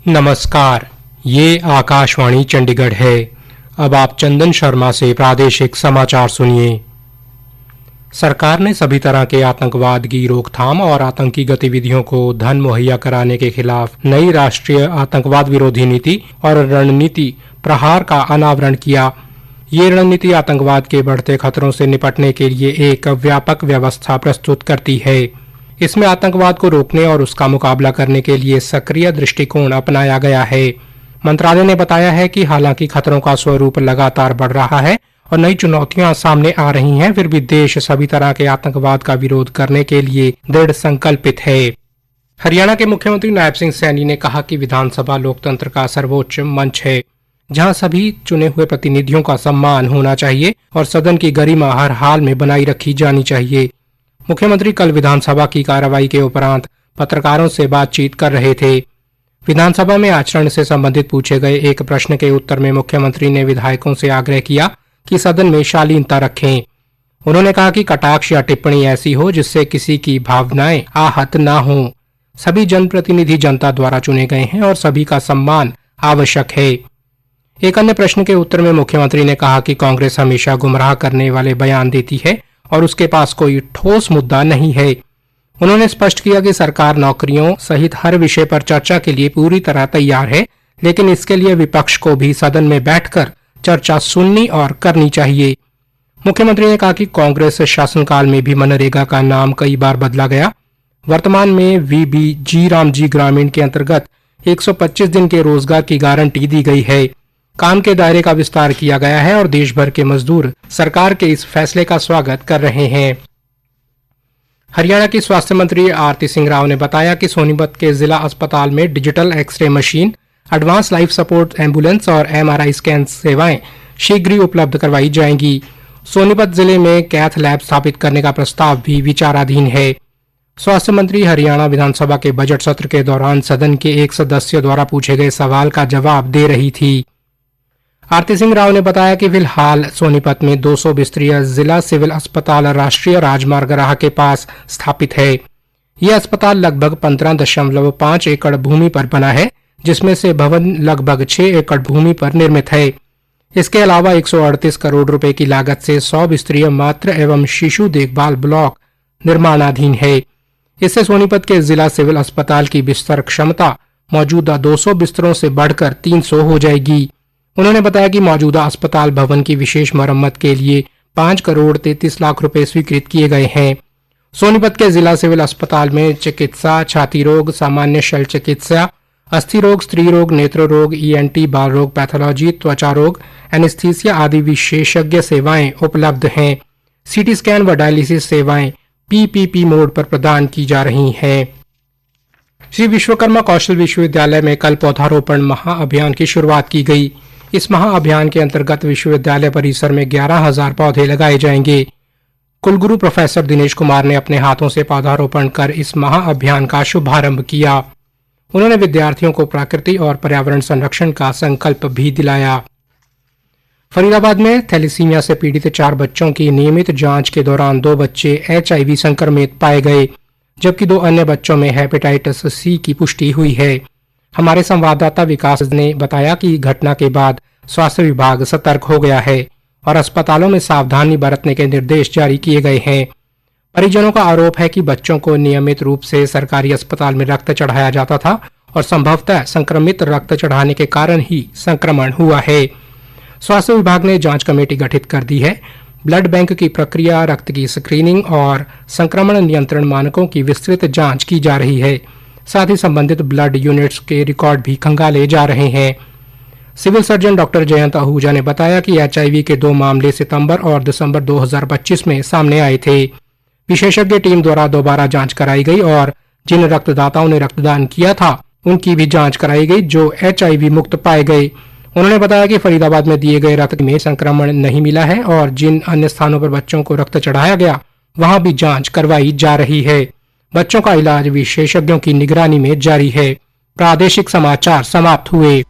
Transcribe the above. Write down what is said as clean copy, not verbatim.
नमस्कार, ये आकाशवाणी चंडीगढ़ है। अब आप चंदन शर्मा से प्रादेशिक समाचार सुनिए। सरकार ने सभी तरह के आतंकवाद की रोकथाम और आतंकी गतिविधियों को धन मुहैया कराने के खिलाफ नई राष्ट्रीय आतंकवाद विरोधी नीति और रणनीति प्रहार का अनावरण किया। ये रणनीति आतंकवाद के बढ़ते खतरों से निपटने के लिए एक व्यापक व्यवस्था प्रस्तुत करती है। इसमें आतंकवाद को रोकने और उसका मुकाबला करने के लिए सक्रिय दृष्टिकोण अपनाया गया है। मंत्रालय ने बताया है कि हालांकि खतरों का स्वरूप लगातार बढ़ रहा है और नई चुनौतियां सामने आ रही हैं, फिर भी देश सभी तरह के आतंकवाद का विरोध करने के लिए दृढ़ संकल्पित है। हरियाणा के मुख्यमंत्री नायब सिंह सैनी ने कहा कि विधानसभा लोकतंत्र का सर्वोच्च मंच है, जहां सभी चुने हुए प्रतिनिधियों का सम्मान होना चाहिए और सदन की गरिमा हर हाल में बनाई रखी जानी चाहिए। मुख्यमंत्री कल विधानसभा की कार्रवाई के उपरांत पत्रकारों से बातचीत कर रहे थे। विधानसभा में आचरण से संबंधित पूछे गए एक प्रश्न के उत्तर में मुख्यमंत्री ने विधायकों से आग्रह किया कि सदन में शालीनता रखें। उन्होंने कहा कि कटाक्ष या टिप्पणी ऐसी हो जिससे किसी की भावनाएं आहत न हो। सभी जनप्रतिनिधि जनता द्वारा चुने गए हैं और सभी का सम्मान आवश्यक है। एक अन्य प्रश्न के उत्तर में मुख्यमंत्री ने कहा कि कांग्रेस हमेशा गुमराह करने वाले बयान देती है और उसके पास कोई ठोस मुद्दा नहीं है। उन्होंने स्पष्ट किया कि सरकार नौकरियों सहित हर विषय पर चर्चा के लिए पूरी तरह तैयार है, लेकिन इसके लिए विपक्ष को भी सदन में बैठकर चर्चा सुननी और करनी चाहिए। मुख्यमंत्री ने कहा कि कांग्रेस शासनकाल में भी मनरेगा का नाम कई बार बदला गया। वर्तमान में VBG रामजी ग्रामीण के अंतर्गत 125 दिन के रोजगार की गारंटी दी गई है। काम के दायरे का विस्तार किया गया है और देश भर के मजदूर सरकार के इस फैसले का स्वागत कर रहे हैं। हरियाणा की स्वास्थ्य मंत्री आरती सिंह राव ने बताया कि सोनीपत के जिला अस्पताल में digital x-ray machine, advance life support ambulance और MRI स्कैन सेवाएं शीघ्र ही उपलब्ध करवाई जाएंगी। सोनीपत जिले में कैथ लैब स्थापित करने का प्रस्ताव भी विचाराधीन है। स्वास्थ्य मंत्री हरियाणा विधानसभा के बजट सत्र के दौरान सदन के एक सदस्य द्वारा पूछे गए सवाल का जवाब दे रही थी। आरती सिंह राव ने बताया कि फिलहाल सोनीपत में 200 बिस्तरीय जिला सिविल अस्पताल राष्ट्रीय राजमार्ग राह के पास स्थापित है। यह अस्पताल लगभग 15.5 एकड़ भूमि पर बना है, जिसमें से भवन लगभग 6 एकड़ भूमि पर निर्मित है। इसके अलावा 138 करोड़ रुपए की लागत से 100 बिस्तरीय मातृ एवं शिशु देखभाल ब्लॉक निर्माणाधीन है। इससे सोनीपत के जिला सिविल अस्पताल की बिस्तर क्षमता मौजूदा 200 बिस्तरों से बढ़कर 300 हो जाएगी। उन्होंने बताया कि मौजूदा अस्पताल भवन की विशेष मरम्मत के लिए 5 करोड़ 33 लाख रुपए स्वीकृत किए गए हैं। सोनीपत के जिला सिविल अस्पताल में चिकित्सा, छाती रोग, सामान्य शल्य चिकित्सा, अस्थि रोग, स्त्री रोग, नेत्र रोग, ENT, बाल रोग, पैथोलॉजी, त्वचा रोग, एनेस्थीसिया आदि विशेषज्ञ सेवाएं उपलब्ध हैं। CT स्कैन व डायलिसिस सेवाएं PPP मोड पर प्रदान की जा रही हैं। श्री विश्वकर्मा कौशल विश्वविद्यालय में कल पौधारोपण महाअभियान की शुरुआत की गई। इस महाअभियान के अंतर्गत विश्वविद्यालय परिसर में 11,000 पौधे लगाए जाएंगे। कुलगुरु प्रोफेसर दिनेश कुमार ने अपने हाथों से पौधारोपण कर इस महाअभियान का शुभारंभ किया। उन्होंने विद्यार्थियों को प्रकृति और पर्यावरण संरक्षण का संकल्प भी दिलाया। फरीदाबाद में थैलेसीमिया से पीड़ित 4 बच्चों की नियमित जांच के दौरान 2 बच्चे HIV संक्रमित पाए गए, जबकि 2 अन्य बच्चों में हेपेटाइटिस C की पुष्टि हुई है। हमारे संवाददाता विकास ने बताया कि घटना के बाद स्वास्थ्य विभाग सतर्क हो गया है और अस्पतालों में सावधानी बरतने के निर्देश जारी किए गए हैं। परिजनों का आरोप है कि बच्चों को नियमित रूप से सरकारी अस्पताल में रक्त चढ़ाया जाता था और संभवतः संक्रमित रक्त चढ़ाने के कारण ही संक्रमण हुआ है। स्वास्थ्य विभाग ने जांच कमेटी गठित कर दी है। ब्लड बैंक की प्रक्रिया, रक्त की स्क्रीनिंग और संक्रमण नियंत्रण मानकों की विस्तृत जांच की जा रही है। साथ ही संबंधित ब्लड यूनिट्स के रिकॉर्ड भी खंगाले जा रहे हैं। Civil surgeon doctor Jayant Ahuja ने बताया कि HIV के 2 मामले सितंबर और दिसंबर 2025 में सामने आए थे। विशेषज्ञ टीम द्वारा दोबारा जांच कराई गई और जिन रक्तदाताओं ने रक्तदान किया था उनकी भी जांच कराई गई जो HIV मुक्त पाए गए। उन्होंने बताया कि फरीदाबाद में दिए गए रक्त में संक्रमण नहीं मिला है और जिन अन्य स्थानों पर बच्चों को रक्त चढ़ाया गया वहां भी जांच करवाई जा रही है। बच्चों का इलाज विशेषज्ञों की निगरानी में जारी है। प्रादेशिक समाचार समाप्त हुए।